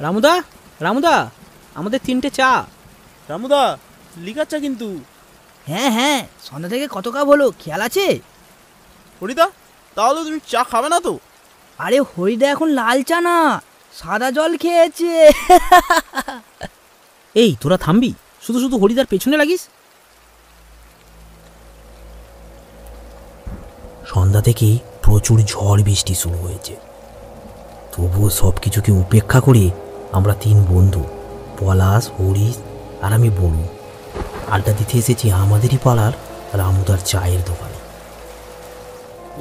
রামুদা, রামুদা, আমাদের 3টে চা। রামুদা, লিকার চা কিন্তু। হ্যাঁ হ্যাঁ, সন্ধ্যা থেকে কত কাপ হলো, খেয়াল আছে? হরিদা, তাহলে তুমি চা খাবে না তো? আরে হরিদা এখন লাল চা না, সাদা জল খেয়েছে। এই তোরা থামবি, শুধু শুধু হরিদার পেছনে লাগিস। সন্ধ্যা থেকেই প্রচুর ঝড় বৃষ্টি শুরু হয়েছে, তবুও সব কিছুকে উপেক্ষা করে আমরা 3 বন্ধু, পলাশ, হরিশ আর আমি বলু, আড্ডা দিতে এসেছি আমাদেরই পাড়ার রামুদার চায়ের দোকানে।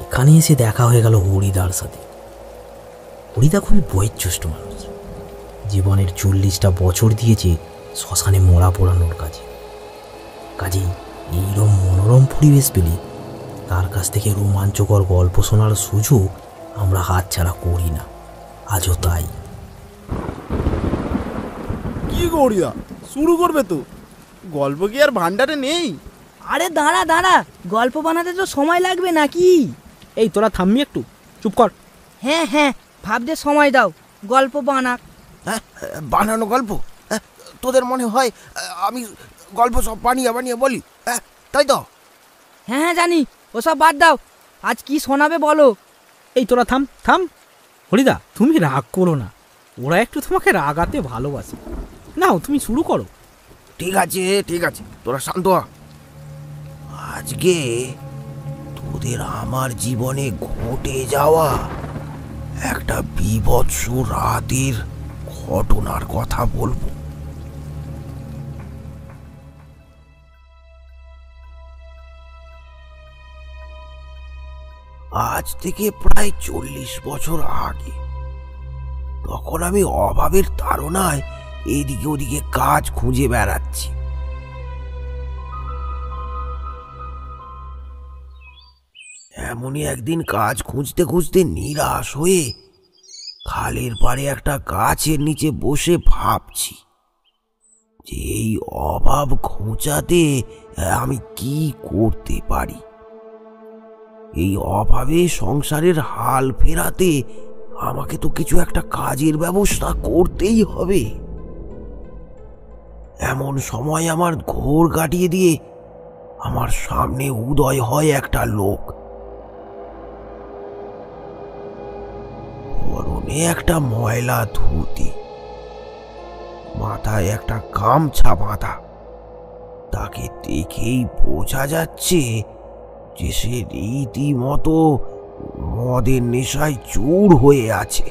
এখানে এসে দেখা হয়ে গেল হরিদার সাথে। হরিদা খুবই বয়োজ্যেষ্ঠ মানুষ, জীবনের 40টা বছর দিয়েছে শ্মশানে মরা পোড়ানোর কাজেই এইরকম মনোরম পরিবেশ পেলে তার কাছ থেকে রোমাঞ্চকর গল্প শোনার সুযোগ আমরা হাতছাড়া করি না। আজও তাই। কি গো হরিদা, শুরু করবে তো? গল্প কি আর ভান্ডারে নেই? আরে দাঁড়া দাঁড়া, গল্প বানাতে তো সময় লাগবে নাকি? এই তোরা থামবি একটু, চুপ কর। হ্যাঁ হ্যাঁ, ভাবতে সময় দাও, গল্প বানাক। হ্যাঁ, বানানো গল্প? তোদের মনে হয় আমি গল্প সব বানিয়ে বানিয়ে বলি, তাই তো? হ্যাঁ হ্যাঁ জানি, ওসব বাদ দাও, আজ কি শোনাবে বলো। এই তোরা থাম থাম। হরিদা, তুমি রাগ করো না, ওরা একটু তোমাকে রাগাতে ভালোবাসে। নাও তুমি শুরু করো। ঠিক আছে ঠিক আছে, তোরা শান্ত হ। আজকে তোদের আমার জীবনে ঘটে যাওয়া একটা বীভৎস রাতের ঘটনার কথা বলবো। আজ থেকে প্রায় 40 বছর আগে, তখন আমি অভাবের তাড়নায় এদিকে ওদিকে কাজ খুঁজে বেড়াচ্ছি। এমনই একদিন কাজ খুঁজতে খুঁজতে নিরাশ হয়ে খালের পাড়ে একটা গাছের নিচে বসে ভাবছি যে এই অভাব ঘোচাতে আমি কি করতে পারি। এই অভাবে সংসারের হাল ফেরাতে আমাকে তো কিছু একটা কাজের ব্যবস্থা করতেই হবে। এমন সময় আমার ঘোর কাটিয়ে দিয়ে আমার সামনে উদয় হয় একটা লোক। পরনে একটা ময়লা ধুতি, মাথায় একটা গামছা বাঁধা। তাকে দেখেই বোঝা যাচ্ছে যে সে রীতিমতো মদের নেশায় চুর হয়ে আছে।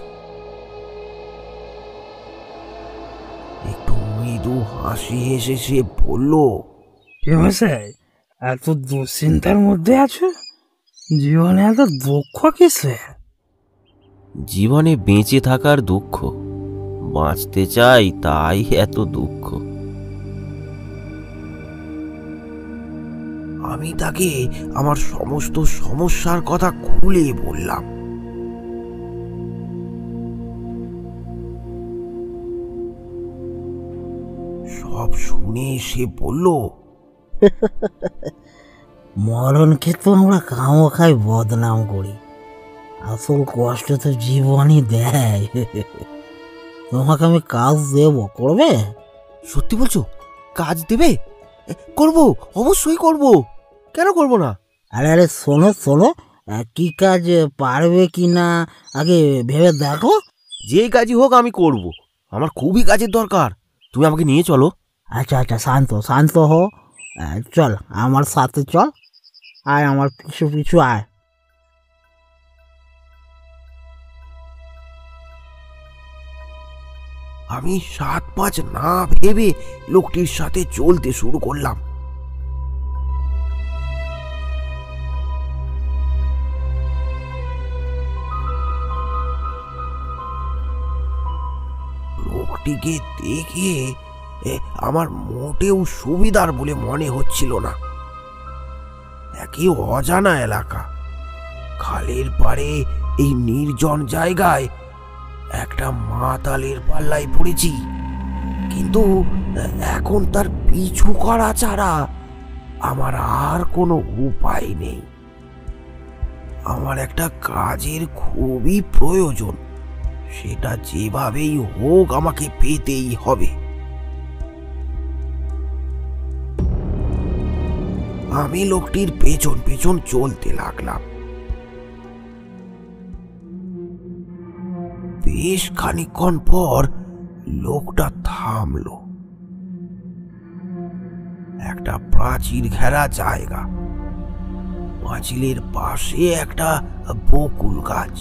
একটু মৃদু হাসি হেসে সে বলল, কে মশাই, এত দুশ্চিন্তার মধ্যে আছো? জীবনে এত দুঃখ কিসে? জীবনে বেঁচে থাকার দুঃখ, বাঁচতে চাই তাই এত দুঃখ। আমি তাকে আমার সমস্ত সমস্যার কথা খুলে বললাম। সব শুনে সে বলল, মরণকে তো আমরা খামোখাই বদনাম করি, আসল কষ্ট তো জীবনই দেয়। তোমাকে আমি কাজ দেব, করবে? সত্যি বলছো? কাজ দেবে? করব, অবশ্যই করব, কেন করব না? আরে আরে শোনো শোনো, কি কাজ পারবে কি না আগে ভেবে দেখো। যে কাজই হোক আমি করব, আমার খুবই কাজের দরকার, তুমি আমাকে নিয়ে চলো। আচ্ছা আচ্ছা, শান্ত শান্ত হো, চল আমার সাথে চল, আয় আমার পিছু পিছু আয়। আমি 7-5 না ভেবে লোকটির সাথে চলতে শুরু করলাম। লোকটিকে দেখে আমার মোটেও সুবিধার বলে মনে হচ্ছিল না। একই অজানা এলাকা, খালের পাড়ে এই নির্জন জায়গায় একটা মাতালের পাল্লায় পড়েছি, কিন্তু এখন তার পিছু করা ছাড়া আমার আর কোনো উপায় নেই। আমার একটা কাজের খুবই প্রয়োজন, সেটা যেভাবেই হোক আমাকে পেতেই হবে। আমি লোকটির পেছন পেছন চলতে লাগলাম। বেশ খানিকক্ষণ পর লোকটা থামলো। একটা প্রাচীর ঘেরা জায়গা, পাঁচিলের পাশে একটা বকুল গাছ।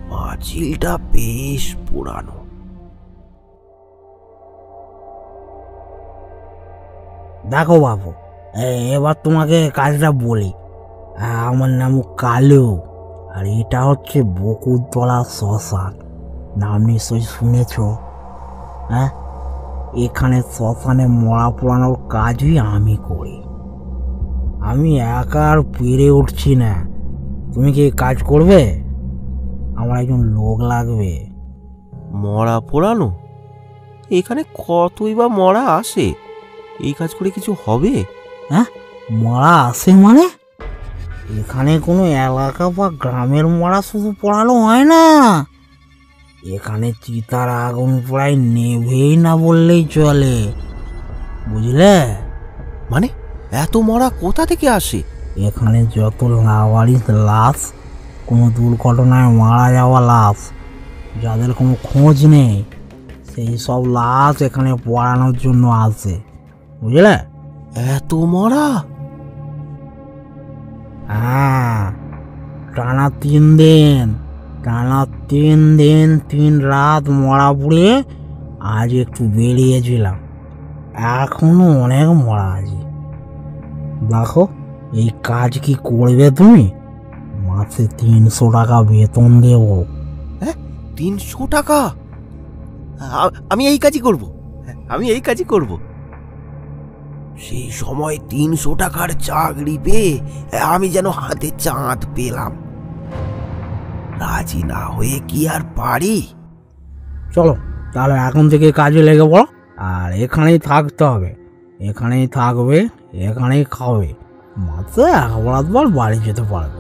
পাঁচিলটা বেশ পুরানো। দেখো বাবু, এবার তোমাকে কাজটা বলি। আমার নাম কালু, আর এটা হচ্ছে বকুলতলা শ্মশান। নাম নিশ্চয়ই শুনেছ। হ্যাঁ, এখানে শ্মশানে মরা পোড়ানোর কাজই আমি করি। আমি একা আর পেরে উঠছি না। তুমি কি কাজ করবে? আমার একজন লোক লাগবে। মরা পোড়ানো? এখানে কতই বা মরা আসে, এই কাজ করে কিছু হবে? হ্যাঁ, মরা আসে মানে? এখানে কোনো এলাকা বা গ্রামের মরা শুধু পোড়ানো হয় না। এখানে চিতার আগুন প্রায় নেভেই না বললেই চলে, বুঝলে? মানে এত মরা কোথা থেকে আসে? এখানে যত লাওয়ারিস লাশ, কোনো দুর্ঘটনায় মারা যাওয়া লাশ, যাদের কোনো খোঁজ নেই, সেই সব লাশ এখানে পোড়ানোর জন্য আসে, বুঝলে? এত মরা? হ্যাঁ, টানা 3 দিন, টানা 3 দিন 3 রাত মরা পুড়িয়ে আজ একটু বেরিয়েছিলাম। এখনো অনেক মরা আছে। দেখো, এই কাজ কি করবে তুমি? মাসে 300 টাকা বেতন দেব। হ্যাঁ, 300 টাকা? আমি এই কাজই করব, আমি এই কাজই করব। সেই সময় 300 টাকার চাকরি পেয়ে আমি যেন হাতে চাঁদ পেলাম। রাজি না হয়ে কি আর পারি? চলো তাহলে এখন থেকে কাজে লেগে পড়ো। আর এখানেই থাকতে হবে, এখানেই থাকবে, এখানেই খাবে। মাত্র একবার বাড়ি যেতে পারবে।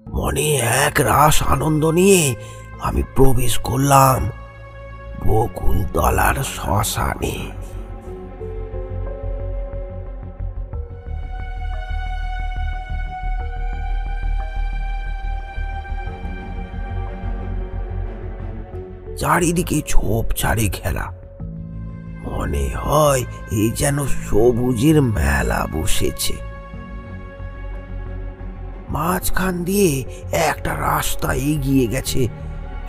মনে এক রাস আনন্দ নিয়ে আমি প্রবেশ করলাম বকুলতলার শ্মশানে। চারিদিকে ঝোপঝাড়ে ঘেরা, মনে হয় এই যেন সবুজের মেলা বসেছে। মাঝখান দিয়ে একটা রাস্তা এগিয়ে গেছে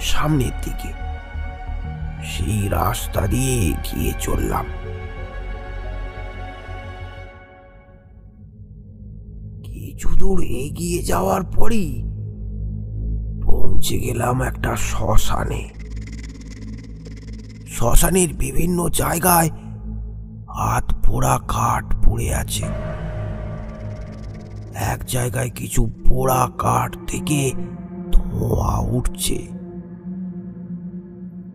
সামনের দিকে। সেই রাস্তা দিয়ে এগিয়ে চললাম। কিছু দূর এগিয়ে যাওয়ার পরই পৌঁছে গেলাম একটা শ্মশানে। শ্মশানের বিভিন্ন জায়গায় হাত পোড়া কাঠ পড়ে আছে। এক জায়গায় কিছু পোড়া কাঠ থেকে ধোঁয়া উঠছে।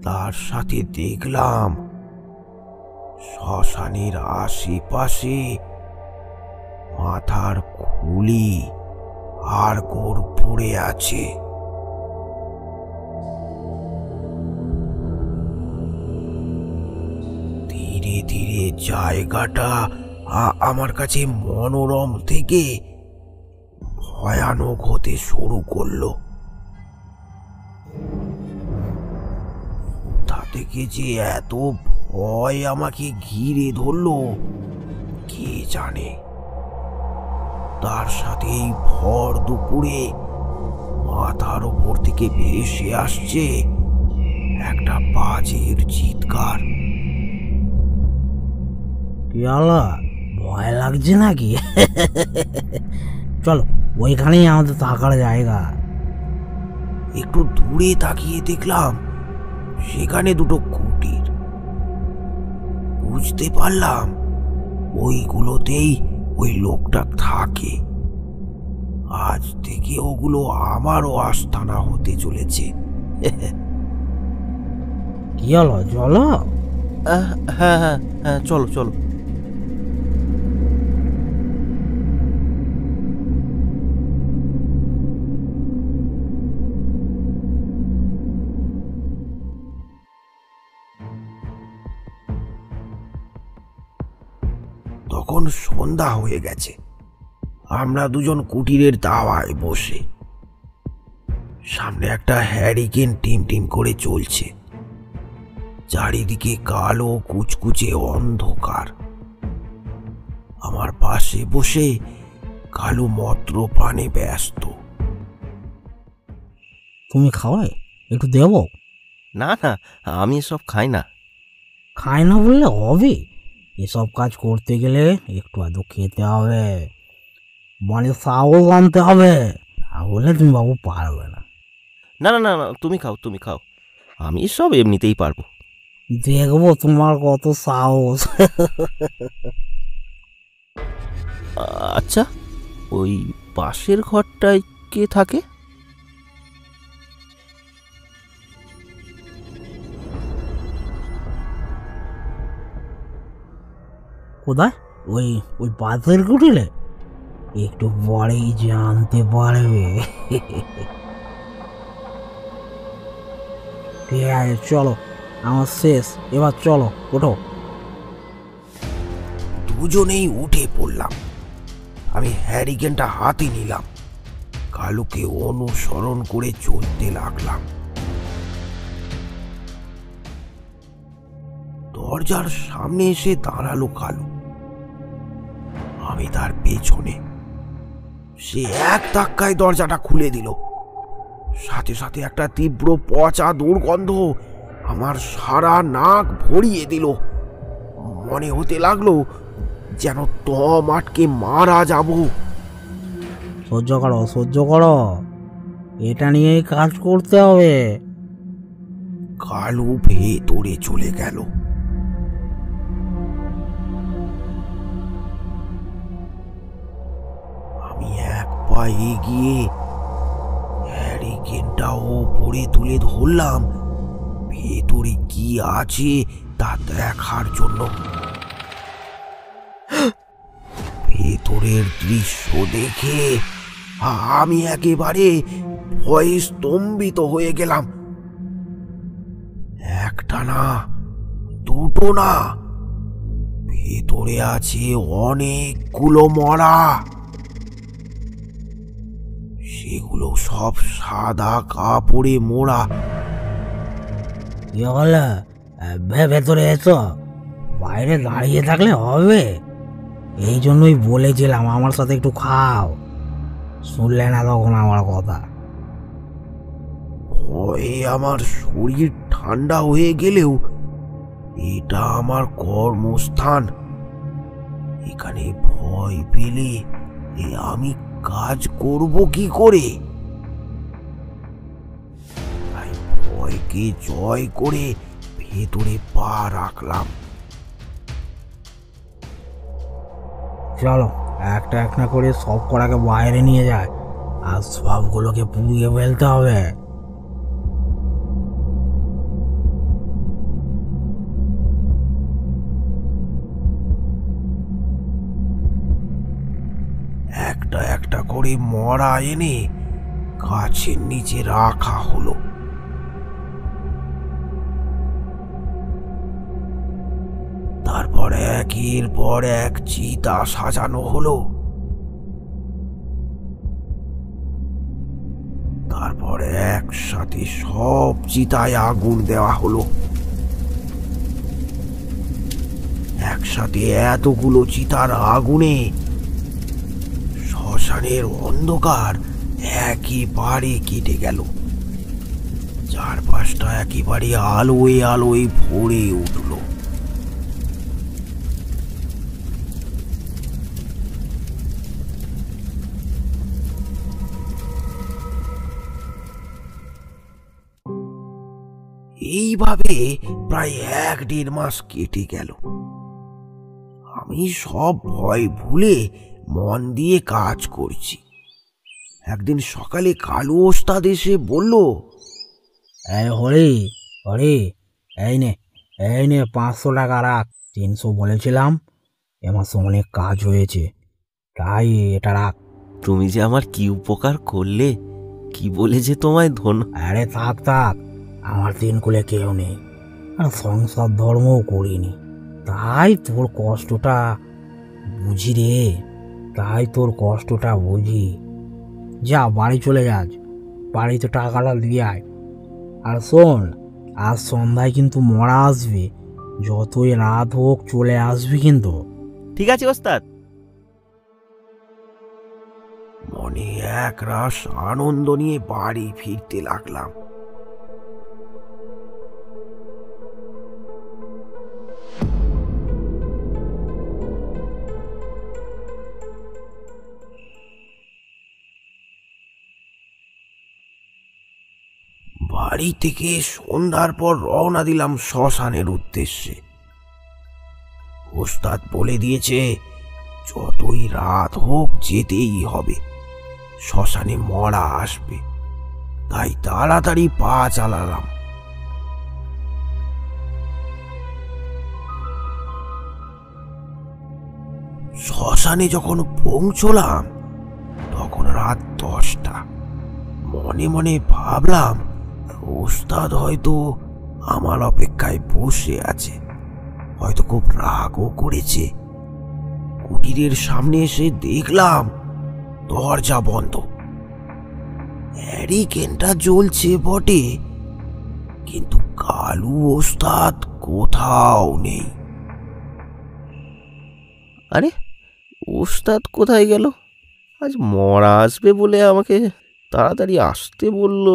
তার সাথে দেখলাম শ্মশানের আশেপাশে মাথার খুলি আর গোড় পড়ে আছে। ধীরে ধীরে জায়গাটা আমার কাছে মনোরম থেকে ভয়ানক হতে শুরু করলো। কোথা থেকে যে এত ভয় আমাকে ঘিরে ধরলো কে জানে। তার সাথে এই ভর দুপুরে মাথার উপর থেকে ভেসে আসছে একটা বাজের চিৎকার। কি হলো, ভয় লাগছে নাকি? চলো, ওইখানেই আমাদের থাকার জায়গা। একটু দূরে তাকিয়ে দেখলাম সেখানে দুটো কুটির। বুঝতে পারলাম ওইগুলোতেই ওই লোকটা থাকে। আজ থেকে ওগুলো আমারও আস্তানা হতে চলেছে। কি হলো, চলো। হ্যাঁ হ্যাঁ হ্যাঁ, চলো চলো। সন্ধ্যা হয়ে গেছে। আমরা দুজন কুটিরের দাওয়ায় বসে, সামনে একটা হ্যারিকেন টিম টিম করে চলছে, চারিদিকে কালো কুচকুচে অন্ধকার। আমার পাশে বসে কালু মত্র পানে ব্যস্ত। তুমি খাওয়াই, একটু দেবো? না না, আমি এসব খাই না। খায় না বললে হবে? এসব কাজ করতে গেলে একটু আধটু খেতে হবে, মানে সাহস আনতে হবে, না হলে তুমি বাবু পারবে না। না না না না, তুমি খাও, তুমি খাও, আমি সব এমনিতেই পারবো। দেখবো তোমার কত সাহস। আচ্ছা, ওই পাশের ঘরটায় কে থাকে? কোথায়? ওই ওই পাথর কুটিলে? একটু পরেই জানতে পারবে। ঠিক আছে, চলো, আমার শেষ, এবার চলো, ওঠো। দুজনেই উঠে পড়লাম। আমি হ্যারিকেনটা হাতে নিলাম, কালুকে অনুসরণ করে চলতে লাগলাম। দরজার সামনে এসে দাঁড়ালো কালু, আমি তার পেছনে। সে এক ধাক্কায় দরজাটা খুলে দিল। সাথে সাথে একটা তীব্র পচা দুর্গন্ধ আমার সারা নাক ভরিয়ে দিল। মনে হতে লাগলো যেন দম আটকে মারা যাব। সহ্য করো, সহ্য করো, এটা নিয়েই কাজ করতে হবে। কালু ভেতরে চলে গেল। আমি এক পা এগিয়ে হ্যারিকেনটা ওপরে তুলে ধরলাম, ভেতরে কি আছে তা দেখার জন্য। ভেতরের দৃশ্য দেখে আমি একেবারে ভয়ে স্তম্ভিত হয়ে গেলাম। একটা না, দুটো না, ভেতরে আছে অনেকগুলো মরা। সেগুলো সব সাদা কাপড়ে মোড়া। কি হলো? ভেতরে এসো, বাইরে দাঁড়িয়ে থাকলে হবে? এই জন্যই বলেছিলাম আমার সাথে একটু খাও, শুনলে না তখন আমার কথা। ভয়ে আমার শরীর ঠান্ডা হয়ে গেলেও এটা আমার কর্মস্থান। এখানে ভয় পেলে আমি কাজ করব কি করে? তাই ভয়কে জয় করে ভেতরে পা রাখলাম। চলো, একটা একটা করে সব কটাকে বাইরে নিয়ে যায় আর সবগুলোকে পুড়িয়ে ফেলতে হবে। একটা একটা করে মরা এনে গাছের নিচে রাখা হলো। তারপর একের পর এক চিতা সাজানো হলো। তারপর একসাথে সব চিতায় আগুন দেওয়া হলো। একসাথে এতগুলো চিতার আগুনে শ্মশানের অন্ধকার একেবারে কেটে গেল। চারপাশটা একেবারে আলোয় আলোয় ভরে উঠল। এইভাবে প্রায় 1-1.5 মাস কেটে গেল। আমি সব ভয় ভুলে মন দিয়ে কাজ করছি। একদিন সকালে কালু ওস্তাদ এসে বলল, এই হরি, হরি, এই নে 500 টাকা রাখ। 300 বলেছিলাম, এ মাসে অনেক কাজ হয়েছে, তাই এটা রাখ। তুমি যে আমার কি উপকার করলে, কি বলে যে তোমায় ধন্য। আরে থাক থাক, আমার দিনকুলে কেউ নেই আর সংসার ধর্মও করিনি, তাই তোর কষ্টটা বুঝি রে, তাই তোর কষ্টটা বুঝি। যা বাড়ি চলে যাস, বাড়িতে টাকাটা দিয়ে আয়। আর শোন, আজ সন্ধ্যায় কিন্তু মরা আসবে, যতই রাত হোক চলে আসবি কিন্তু। ঠিক আছে ওস্তাদ। মনে এক রাস আনন্দ নিয়ে বাড়ি ফিরতে লাগলাম। বাড়ি থেকে সন্ধ্যার পর রওনা দিলাম শ্মশানের উদ্দেশ্যে। ওস্তাদ বলে দিয়েছে যতই রাত হোক যেতেই হবে, শ্মশানে মরা আসবে। তাই তাড়াতাড়ি পা চালালাম। শ্মশানে যখন পৌঁছলাম তখন রাত 10টা। মনে মনে ভাবলাম ওস্তাদ হয়তো আমার অপেক্ষায় বসে আছে, হয়তো খুব রাগও করেছে। কুটিরের সামনে এসে দেখলাম দরজা বন্ধ, হ্যারিকেনটা জ্বলছে বটে, কিন্তু কালু ওস্তাদ কোথাও নেই। আরে ওস্তাদ কোথায় গেল? আজ মরা আসবে বলে আমাকে তাড়াতাড়ি আসতে বলল,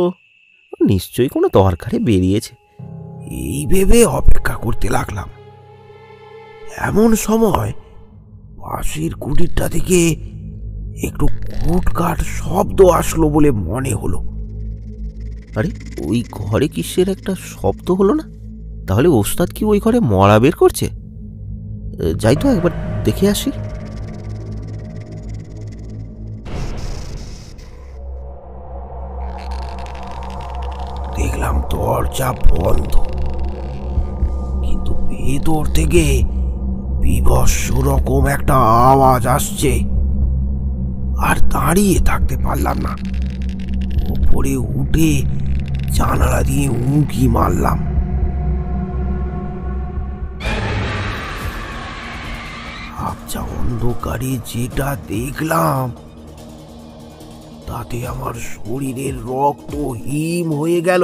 নিশ্চয়ই কোনো দরকারে বেরিয়েছে। এই ভেবে অপেক্ষা করতে লাগলাম। এমন সময় পাশের কুটিরটা থেকে একটু খুটখাট শব্দ আসলো বলে মনে হলো। আরে ওই ঘরে কিসের একটা শব্দ হলো না? তাহলে ওস্তাদ কি ওই ঘরে মরা বের করছে? যাই তো একবার দেখে আসি। দেখলাম দরজা বন্ধ, কিন্তু ভেতর থেকে বিভৎস রকম একটা আওয়াজ আসছে। আর দাঁড়িয়ে থাকতে পারলাম না, উপরে উঠে জানালা দিয়ে উঁকি মারলাম। আবছা অন্ধকারে যেটা দেখলাম তাতে আমার শরীরের রক্ত হিম হয়ে গেল।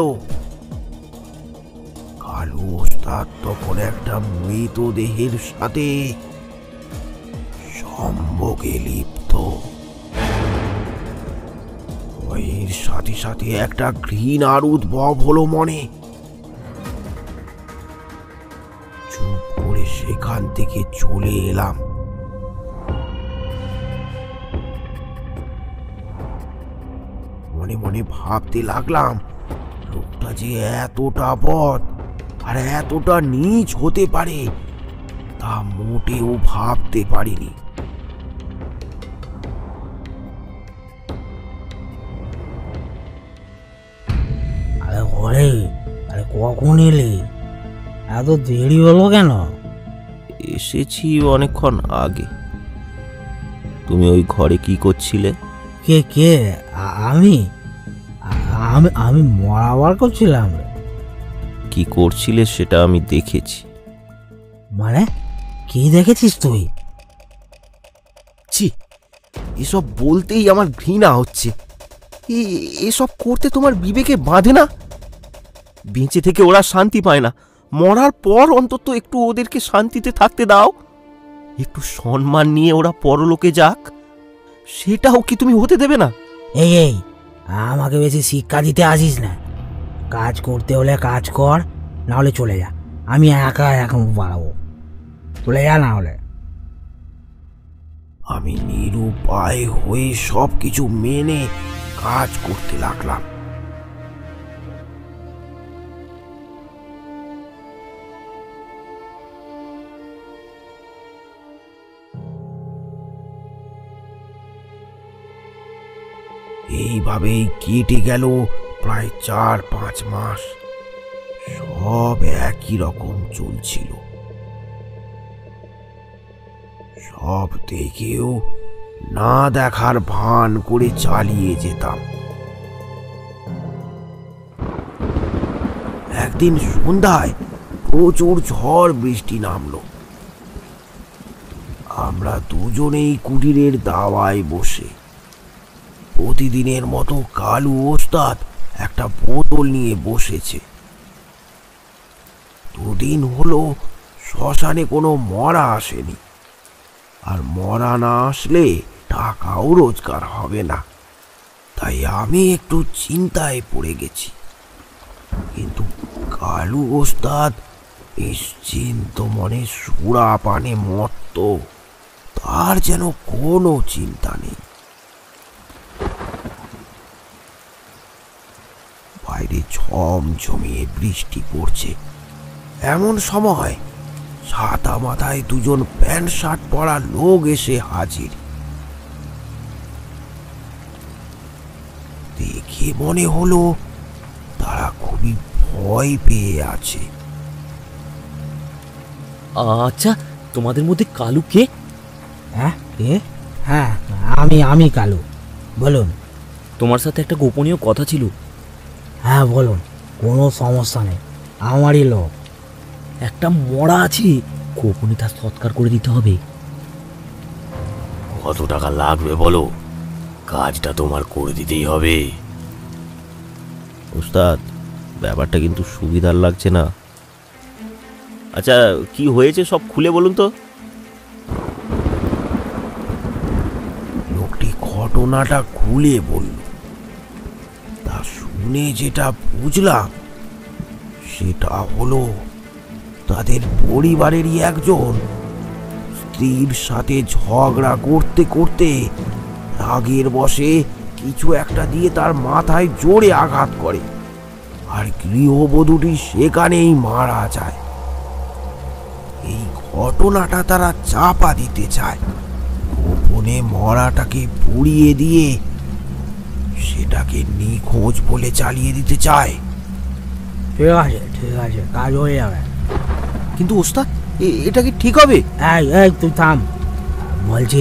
কালু ওস্তাদ তখন একটা মৃতদেহের সাথে সম্ভোগে লিপ্ত। ভয়ের সাথে সাথে একটা ঘৃণার উদ্ভব হলো মনে। চুপ করে সেখান থেকে চলে এলাম। মনে মনে ভাবতে লাগলাম লোকটা যে এতটা বদ আর এতটা নীচ হতে পারে তা মোটেও ভাবতে পারিনি। আরে ঘরে, আরে কখন এলি? এত দেরি হলো কেন? এসেছি অনেকক্ষণ আগে। তুমি ওই ঘরে কি করছিলে? কে কে? আমি আমি আমি মরাবার করছিলাম। কি করছিলে সেটা আমি দেখেছি। মানে কি দেখেছিস তুই? ছি, এসব বলতেই আমার ঘৃণা হচ্ছে। এসব করতে তোমার বিবেকে বাঁধে না? বেঁচে থেকে ওরা শান্তি পায় না, মরার পর অন্তত একটু ওদেরকে শান্তিতে থাকতে দাও। একটু সম্মান নিয়ে ওরা পরলোকে যাক, সেটাও কি তুমি হতে দেবে না? এই এই, আমাকে বেশি শিক্ষা দিতে আসিস না। কাজ করতে হলে কাজ কর, না হলে চলে যা। আমি একা এখন বাড়াবো, চলে যা না হলে। আমি নিরুপায় হয়ে সবকিছু মেনে কাজ করতে লাগলাম। এইভাবেই কেটে গেল প্রায় 4-5 মাস। সব একই রকম চলছিল। সব দেখেও না দেখার ভান করে চালিয়ে যেতাম। একদিন সন্ধ্যায় প্রচুর ঝড় বৃষ্টি নামলো। আমরা দুজনেই কুটিরের দাওয়ায় বসে প্রতিদিনের মতো কালু ওস্তাদ একটা বোতল নিয়ে বসেছে। দুদিন হলো শ্মশানে কোনো মরা আসেনি, আর মরা না আসলে টাকাও রোজগার হবে না। তাই আমি একটু চিন্তায় পড়ে গেছি। কিন্তু কালু ওস্তাদ নিশ্চিন্ত মনে সুরা পানে মত্ত, তার যেন কোনো চিন্তা নেই। বাইরে ঝমঝমিয়ে বৃষ্টি পড়ছে। এমন সময় ছাতা মাথায় দুজন প্যান্ট শার্ট পরা লোক এসে হাজির। দেখে মনে হলো তারা খুবই ভয় পেয়ে আছে। আচ্ছা, তোমাদের মধ্যে কালু কে? হ্যাঁ কে? হ্যাঁ আমি কালু, বলুন। তোমার সাথে একটা গোপনীয় কথা ছিল। হ্যাঁ বলুন, কোনো সমস্যা নেই, আমারই লোক। একটা মরা আছে, গোপনে তার সৎকার করে দিতে হবে। কত টাকা লাগবে বলো, কাজটা তোমার করে দিতেই হবে। ওস্তাদ, ব্যাপারটা কিন্তু সুবিধার লাগছে না। আচ্ছা, কি হয়েছে সব খুলে বলুন তো। লোকটি ঘটনাটা খুলে বলল। তা শুনে যেটা বুঝলাম সেটা হলো, তাদের পরিবারেরই একজন স্ত্রীর সাথে ঝগড়া করতে করতে রাগের বশে কিছু একটা দিয়ে তার মাথায় জোরে আঘাত করে, আর গৃহবধূটি সেখানেই মারা যায়। এই ঘটনাটা তারা চাপা দিতে চায়, গোপনে মরাটাকে পুড়িয়ে দিয়ে সেটাকে নিখোঁজ বলে চালিয়ে দিতে চায়। ঠিক আছে, কাজ হয়ে যাবে। কিন্তু ওস্তাদ, এটা কি ঠিক হবে? এই তুই থাম, বলছি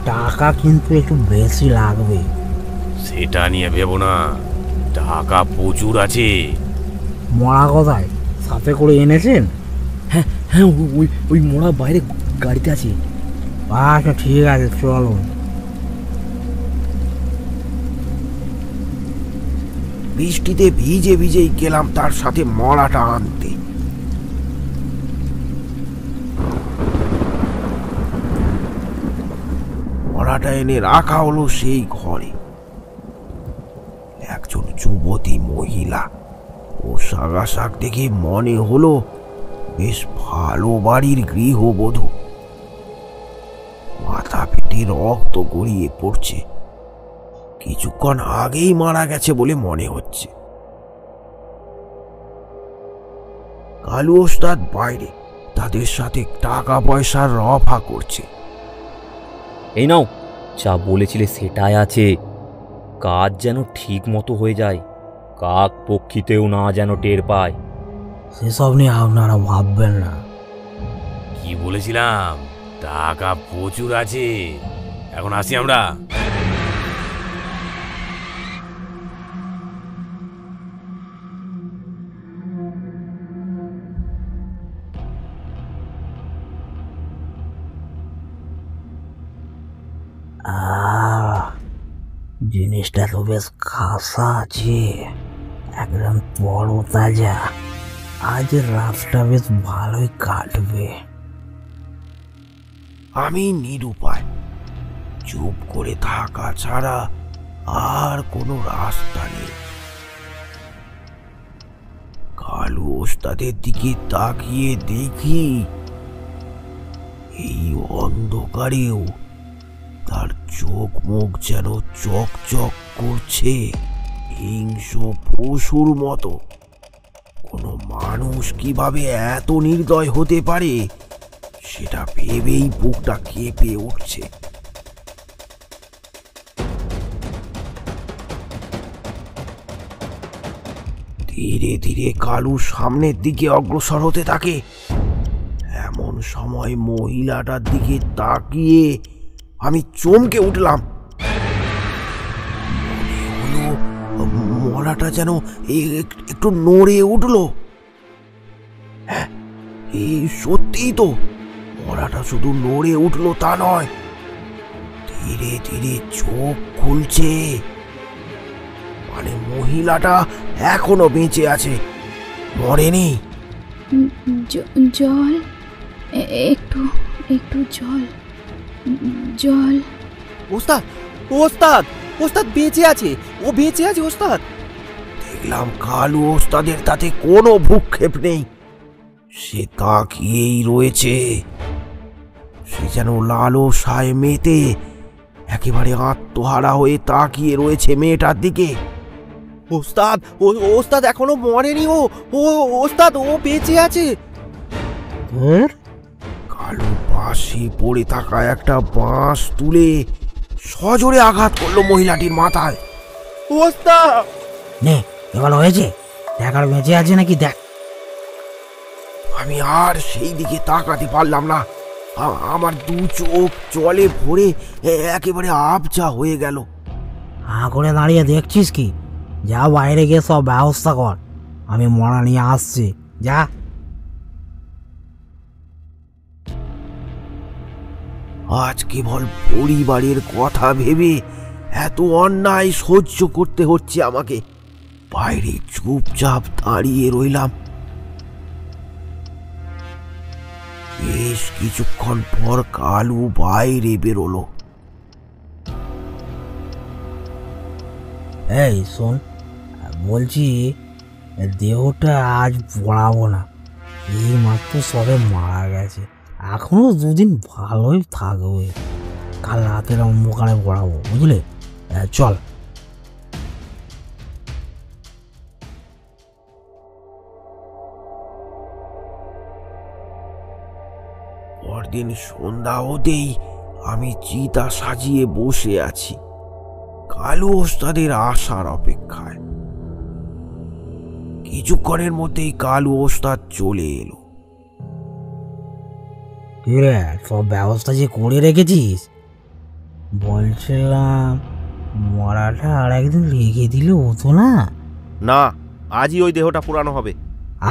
টাকা কিন্তু একটু বেশি লাগবে। সেটা নিয়ে ভেবো না, টাকা প্রচুর আছে। মরা কোথায়, সাথে করে এনেছেন? হ্যাঁ, ওই মরা বাইরে গাড়িতে আছে। আচ্ছা ঠিক আছে, চলো। বৃষ্টিতে ভিজে ভিজেই গেলাম তার সাথে মরাটা আনতে। মরাটা এনে রাখা হলো সেই ঘরে। একজন যুবতী মহিলা, পোশাক আশাক দেখে মনে হলো বেশ ভালো বাড়ির গৃহবধূ। মাথা পেটে রক্ত গড়িয়ে পড়ছে, কিছুক্ষণ আগেই মারা গেছে বলে মনে হচ্ছে। কালু ওস্তাদ বাইরে তাদের সাথে টাকা পয়সার রফা করছে। এই নাও, যা বলেছিলে সেটাই আছে। কাজ যেন ঠিক মতো হয়ে যায়, কাক পক্ষীতেও না যেন টের পায়। সেসব নিয়ে আপনারা ভাববেন না। কি বলেছিলাম, টাকা প্রচুর আছে। এখন আসি আমরা। জিনিসটা তো বেশ খাসা আছে, একদম বড় তাজা। আজ রাতটা বেশ ভালোই কাটবে। আমি নিরুপায়, চুপ করে থাকা ছাড়া আর কোনো রাস্তা নেই। কালু ওস্তাদের দিকে তাকিয়ে দেখি, এই অন্ধকারেও তার চোখ মুখ যেন চকচক করছে হিংস্র পশুর মতো। কোনো মানুষ কিভাবে এত নির্দয় হতে পারে সেটা ভেবেই বুকটা কেঁপে উঠছে। ধীরে ধীরে কালু সামনের দিকে অগ্রসর হতে থাকে। এমন সময় মহিলাটার দিকে তাকিয়ে আমি চমকে উঠলাম। মনে হলো মরাটা যেন একটু নড়ে উঠল। হ্যাঁ, এই সত্যিই তো, মরাটা শুধু নড়ে উঠলো তা নয়, ধীরে ধীরে চোখ খুলছে। মানে মহিলাটা এখনো বেঁচে আছে, মরেনি। জল, একটু একটু জল, জল। ওস্তাদ, ওস্তাদ, ওস্তাদ বেঁচে আছে, ও বেঁচে আছে ওস্তাদ। দেখলাম কালু ওস্তাদের তাতে কোনো ভ্রুক্ষেপ নেই, সে তাকিয়েই রয়েছে। সে যেন লালসায় মেতে একেবারে আত্মহারা হয়ে তাকিয়ে রয়েছে মেয়েটার দিকে। ওস্তাদ, ওস্তাদ এখনো মরেনি, ও ওস্তাদ ও বেঁচে আছে। কালু পাশে পড়ে থাকা একটা বাঁশ তুলে সজোরে আঘাত করলো মহিলাটির মাথায়। ওস্তাদ! নে এবার হয়েছে, দেখ আর বেঁচে আছে নাকি দেখ। আমি আর সেই দিকে তাকাতে পারলাম না, আমার দু চোখ জলে ভরে একেবারে আবজা হয়ে গেল। হাঁ করে দাঁড়িয়ে দেখছিস কি? যা বাইরে গিয়ে সব ব্যবস্থা কর, আমি মরা নিয়ে আসছি, যা। আজ কেবল পরিবারের কথা ভেবে এত অন্যায় সহ্য করতে হচ্ছে আমাকে। বাইরে চুপচাপ দাঁড়িয়ে রইলাম। বেশ কিছুক্ষণ পর কালু বাইরে বেরোলো। এই শোন, বলছি দেহটা আজ পড়াবো না, এই মাত্র সবে মারা গেছে, এখনো দুদিন ভালোই থাকবে, কাল রাতের অন্ধকারে পড়াবো, বুঝলে? চল। পরদিন সন্ধ্যা হতেই আমি চিতা সাজিয়ে বসে আছি, কালু ওস্তাদের আসার অপেক্ষায়। কিছুক্ষণের মধ্যেই কালু ওস্তাদ চলে এলো। কিরে, সব ব্যবস্থা যে করে রেখেছিস? বলছিলাম মরাটা আর একদিন রেখে দিলে হতো না? না, আজই ওই দেহটা পুরানো হবে।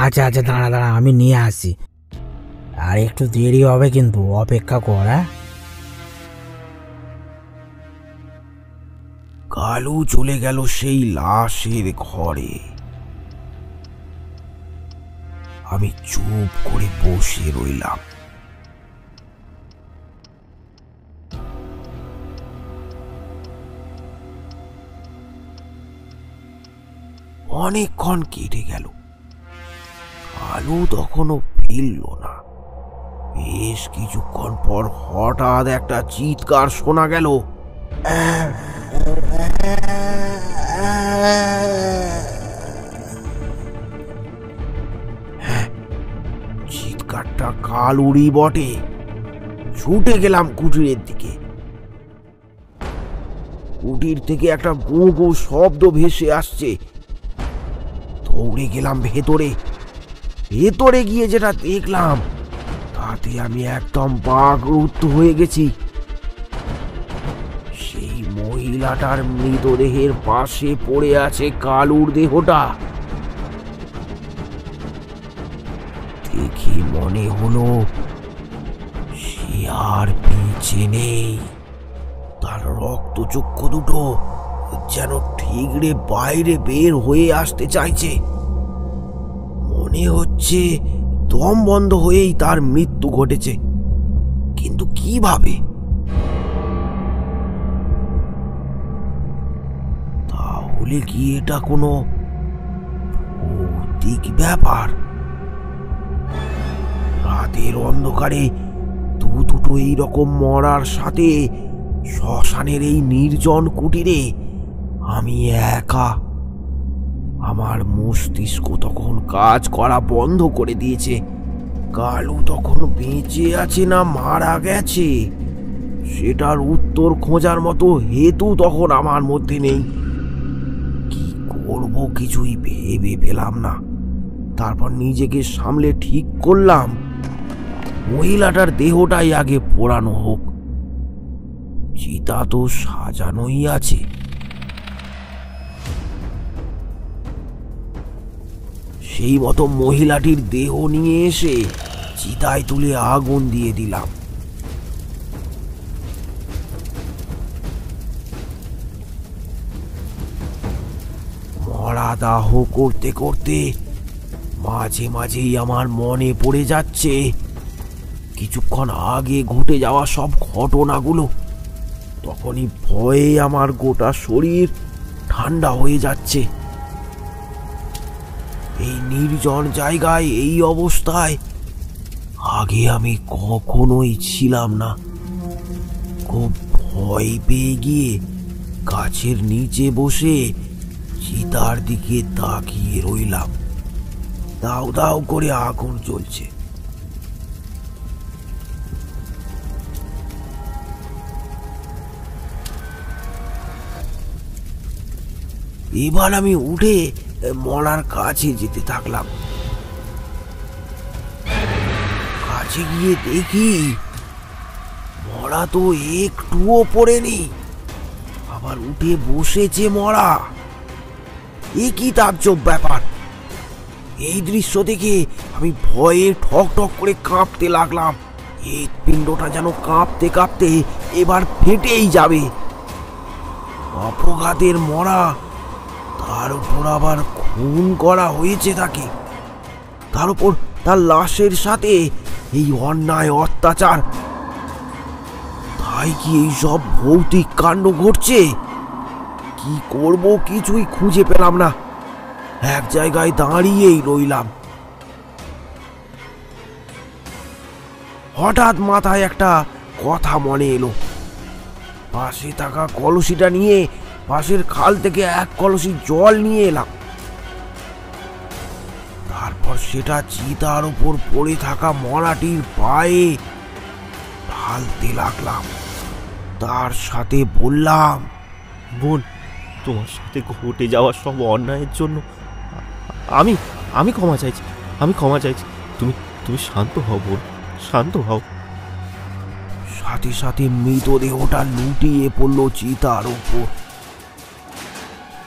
আচ্ছা আচ্ছা, দাঁড়া দাঁড়া, আমি নিয়ে আসছি। আর একটু দেরি হবে কিন্তু, অপেক্ষা কর। কালু চলে গেল সেই লাশের ঘরে। আমি চুপ করে বসে রইলাম। অনেকক্ষণ কেটে গেল, কালু তখনও ফিরল না। বেশ কিছুক্ষণ পর হঠাৎ একটা চিৎকার শোনা গেল। চিৎকারটা কালুরই বটে। ছুটে গেলাম কুটিরের দিকে। কুটির থেকে একটা গু গু শব্দ ভেসে আসছে। দৌড়ে গেলাম ভেতরে। ভেতরে গিয়ে যেটা দেখলাম তাতে আমি একদম বাকরুদ্ধ হয়ে গেছি। সেই মহিলাটার মৃতদেহের পাশে পড়ে আছে কালুর দেহটা। দেখে মনে হলো সে আর বেঁচে নেই। তার রক্তচক্ষু দুটো যেন ঠিকরে বাইরে বের হয়ে আসতে চাইছে। মনে হচ্ছে দম বন্ধ হয়েই তার মৃত্যু ঘটেছে, কিন্তু কিভাবে? তাহলে কি এটা কোনো ভৌতিক ব্যাপার? রাতের অন্ধকারে দুটো এইরকম মরার সাথে শ্মশানের এই নির্জন কুটিরে আমি একা। আমার মস্তিষ্ক তখন কাজ করা বন্ধ করে দিয়েছে। কালু তখন বেঁচে আছে না মারা গেছে সেটার উত্তর খোঁজার মতো হেতু তখন আমার মধ্যে নেই। কি করব কিছুই ভেবে পেলাম না। তারপর নিজেকে সামলে ঠিক করলাম মহিলাটার দেহটাই আগে পোড়ানো হোক। চিতা তো সাজানোই আছে। সেই মতো মহিলাটির দেহ নিয়ে এসে চিতায় তুলে আগুন দিয়ে দিলাম। মরা দাহ করতে করতে মাঝে মাঝেই আমার মনে পড়ে যাচ্ছে কিছুক্ষণ আগে ঘটে যাওয়া সব ঘটনাগুলো। তখনই ভয়ে আমার গোটা শরীর ঠান্ডা হয়ে যাচ্ছে। এই নির্জন জায়গায় এই অবস্থায় আগে আমি কখনোই ছিলাম না। খুব ভয় পেয়ে গিয়ে গাছের নিচে বসে চিতার দিকে তাকিয়ে রইলাম। দাউ দাউ করে আগুন জ্বলছে। এবার আমি উঠে মরার কাছে যেতে থাকলাম। কাছে গিয়ে দেখি মরা তো একটুও পড়েনি, আবার উঠে বসেছে মরা। এ কি তাজ্জব ব্যাপার! এই দৃশ্য দেখে আমি ভয়ে ঠক ঠক করে কাঁপতে লাগলাম। এই পিণ্ডটা যেন কাঁপতে কাঁপতে এবার ফেটেই যাবে। অপঘাতের মরা, তার উপর আবার খুন করা হয়েছে তাকে, তার উপর তার লাশের সাথে এই অন্যায় অত্যাচার। তাই কি এই সব ভৌতিক কাণ্ড ঘটছে? কি করব কিছুই খুঁজে পেলাম না। এক জায়গায় দাঁড়িয়েই রইলাম। হঠাৎ মাথায় একটা কথা মনে এলো। পাশে থাকা কলসিটা নিয়ে পাশের খাল থেকে এক কলসি জল নিয়ে এলাম। তারপর সেটা চিতার উপর পড়ে থাকা মরাটির পায়ে ঢালতে লাগলাম। তার সাথে বললাম, বোন, তোমার সাথে ঘটে যাওয়া সব অন্যায়ের জন্য আমি ক্ষমা চাইছি, আমি ক্ষমা চাইছি। তুমি শান্ত হও বোন, শান্ত হও। সাথে সাথে মৃতদেহটা লুটিয়ে পড়ল চিতার উপর।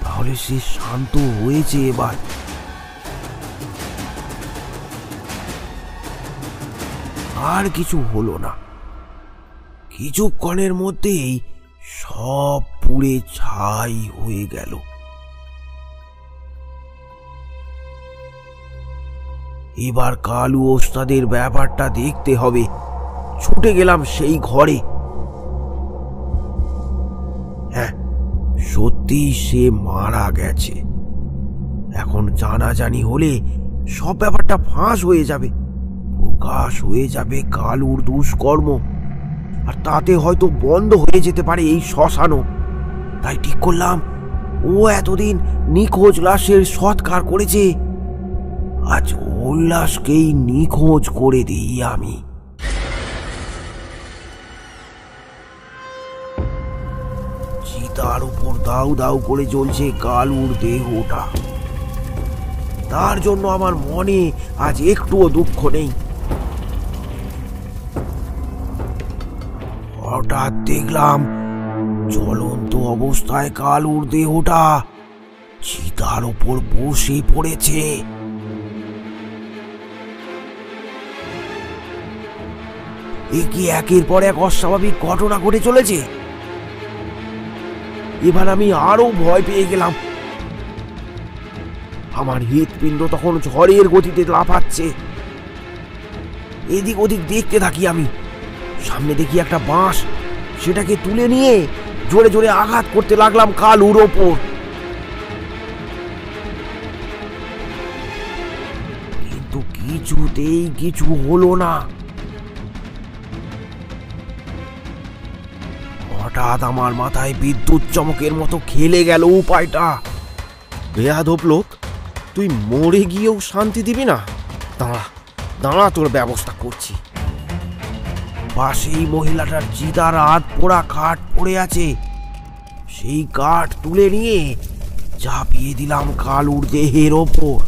তাহলে সে শান্ত হয়েছে এবার। আর কিছু হলো না। কিছুক্ষণের মধ্যেই সব পুড়ে ছাই হয়ে গেল। এবার কালু ওস্তাদের ব্যাপারটা দেখতে হবে। ছুটে গেলাম সেই ঘরে। হ্যাঁ, সত্যি সে মারা গেছে। এখন জানাজানি হলে সব ব্যাপারটা ফাঁস হয়ে যাবে, প্রকাশ হয়ে যাবে কালুর দুষ্কর্ম, আর তাতে হয়তো বন্ধ হয়ে যেতে পারে এই শ্মশানও। তাই ঠিক করলাম, ও এতদিন নিখোঁজ লাশের সৎকার করেছে, আজ ওর লাশকেই নিখোঁজ করে দিই আমি। চিতার উপর দাউ দাউ করে জ্বলছে কালুর দেহটা। তার জন্য আমার মনে আজ একটুও দুঃখ নেই। হঠাৎ দেখলাম জ্বলন্ত অবস্থায় কালুর দেহটা চিতার উপর বসে পড়েছে। এ কি একের পর এক অস্বাভাবিক ঘটনা ঘটে চলেছে। এবার আমি আরো ভয় পেয়ে গেলাম। আমার হৃৎপিণ্ড তখন ঝড়ের গতিতে লাফাচ্ছে। এদিক ওদিক দেখতে থাকি আমি। সামনে দেখি একটা বাঁশ, সেটাকে তুলে নিয়ে জোরে জোরে আঘাত করতে লাগলাম কালুর ওপর। কিন্তু কিছুতেই কিছু হলো না। হঠাৎ আমার মাথায় বিদ্যুৎ চমকের মতো খেলে গেল উপায়টা। বেয়াদব লোক, তুই মরে গিয়েও শান্তি দিবি না? দাঁড়া দাঁড়া, তোর ব্যবস্থা করছি। পাশেই মহিলাটার চিতার হাত পোড়া কাঠ পড়ে আছে। সেই কাঠ তুলে নিয়ে চাপিয়ে দিলাম কালুর দেহের ওপর।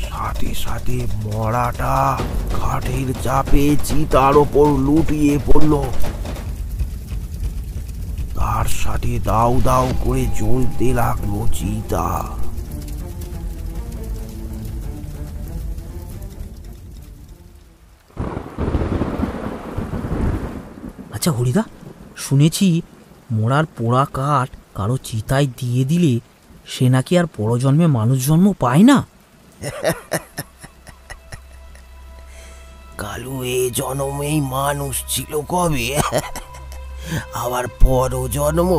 সাথে সাথে মরাটা কাঠের চাপে চিতার ওপর লুটিয়ে পড়ল। তার সাথে দাউ দাউ করে জ্বলতে লাগলো চিতা। আচ্ছা হরিদা, শুনেছি মোড়ার পোড়া কাঠ কারো চিতায় দিয়ে দিলে সে নাকি আর পরজন্মে মানুষ জন্ম পায় না। কালু এ জন্মেই মানুষ ছিল কবে, আবার পর জন্ম।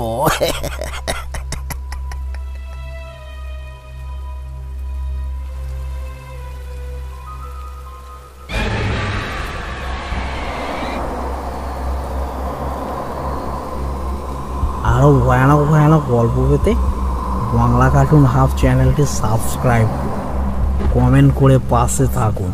আরও ভয়ানক ভয়ানক গল্প পেতে বাংলা কার্টুন হাব চ্যানেলটি সাবস্ক্রাইব, কমেন্ট করে পাশে থাকুন।